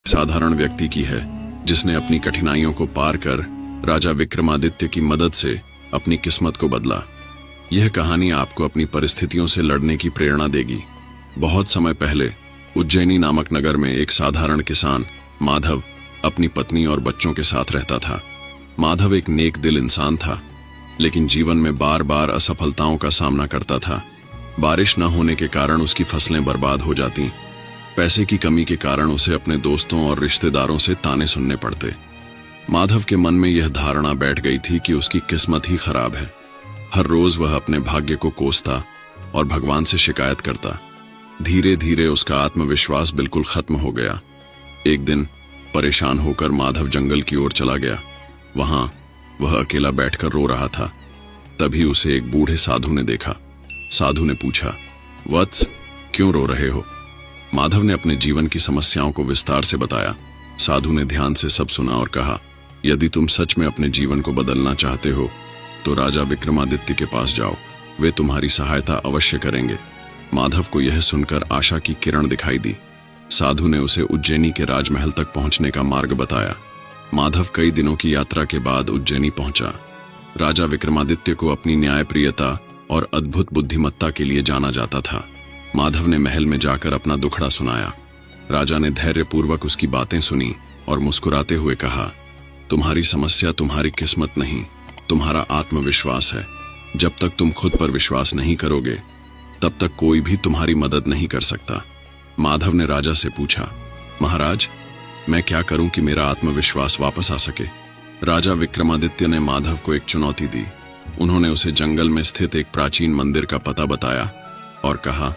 साधारण व्यक्ति की है जिसने अपनी कठिनाइयों को पार कर राजा विक्रमादित्य की मदद से अपनी किस्मत को बदला। यह कहानी आपको अपनी परिस्थितियों से लड़ने की प्रेरणा देगी। बहुत समय पहले उज्जैनी नामक नगर में एक साधारण किसान माधव अपनी पत्नी और बच्चों के साथ रहता था। माधव एक नेक दिल इंसान था, लेकिन जीवन में बार बार असफलताओं का सामना करता था। बारिश न होने के कारण उसकी फसलें बर्बाद हो जाती। पैसे की कमी के कारण उसे अपने दोस्तों और रिश्तेदारों से ताने सुनने पड़ते। माधव के मन में यह धारणा बैठ गई थी कि उसकी किस्मत ही खराब है। हर रोज वह अपने भाग्य को कोसता और भगवान से शिकायत करता। धीरे धीरे उसका आत्मविश्वास बिल्कुल खत्म हो गया। एक दिन परेशान होकर माधव जंगल की ओर चला गया। वहां वह अकेला बैठकर रो रहा था। तभी उसे एक बूढ़े साधु ने देखा। साधु ने पूछा, वत्स, क्यों रो रहे हो? माधव ने अपने जीवन की समस्याओं को विस्तार से बताया। साधु ने ध्यान से सब सुना और कहा, यदि तुम सच में अपने जीवन को बदलना चाहते हो तो राजा विक्रमादित्य के पास जाओ, वे तुम्हारी सहायता अवश्य करेंगे। माधव को यह सुनकर आशा की किरण दिखाई दी। साधु ने उसे उज्जैनी के राजमहल तक पहुंचने का मार्ग बताया। माधव कई दिनों की यात्रा के बाद उज्जैनी पहुंचा। राजा विक्रमादित्य को अपनी न्यायप्रियता और अद्भुत बुद्धिमत्ता के लिए जाना जाता था। माधव ने महल में जाकर अपना दुखड़ा सुनाया। राजा ने धैर्यपूर्वक उसकी बातें सुनी और मुस्कुराते हुए कहा, तुम्हारी समस्या तुम्हारी किस्मत नहीं, तुम्हारा आत्मविश्वास है। जब तक तुम खुद पर विश्वास नहीं करोगे तब तक कोई भी तुम्हारी मदद नहीं कर सकता। माधव ने राजा से पूछा, महाराज, मैं क्या करूं कि मेरा आत्मविश्वास वापस आ सके? राजा विक्रमादित्य ने माधव को एक चुनौती दी। उन्होंने उसे जंगल में स्थित एक प्राचीन मंदिर का पता बताया और कहा,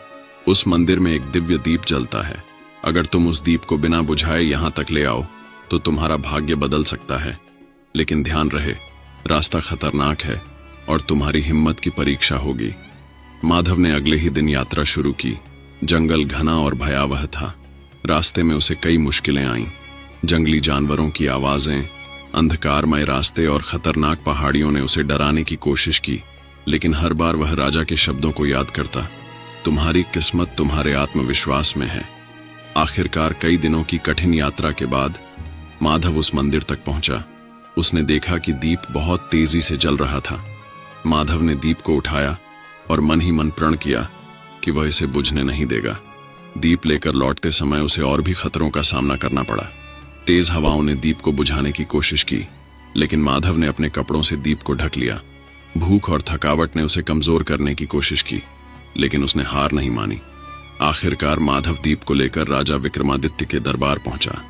उस मंदिर में एक दिव्य दीप जलता है। अगर तुम उस दीप को बिना बुझाए यहां तक ले आओ तो तुम्हारा भाग्य बदल सकता है। लेकिन ध्यान रहे, रास्ता खतरनाक है और तुम्हारी हिम्मत की परीक्षा होगी। माधव ने अगले ही दिन यात्रा शुरू की। जंगल घना और भयावह था। रास्ते में उसे कई मुश्किलें आईं। जंगली जानवरों की आवाजें, अंधकारमय रास्ते और खतरनाक पहाड़ियों ने उसे डराने की कोशिश की, लेकिन हर बार वह राजा के शब्दों को याद करता, तुम्हारी किस्मत तुम्हारे आत्मविश्वास में है। आखिरकार कई दिनों की कठिन यात्रा के बाद माधव उस मंदिर तक पहुंचा। उसने देखा कि दीप बहुत तेजी से जल रहा था। माधव ने दीप को उठाया और मन ही मन प्रण किया कि वह इसे बुझने नहीं देगा। दीप लेकर लौटते समय उसे और भी खतरों का सामना करना पड़ा। तेज हवाओं ने दीप को बुझाने की कोशिश की, लेकिन माधव ने अपने कपड़ों से दीप को ढक लिया। भूख और थकावट ने उसे कमजोर करने की कोशिश की, लेकिन उसने हार नहीं मानी। आखिरकार माधव दीप को लेकर राजा विक्रमादित्य के दरबार पहुंचा।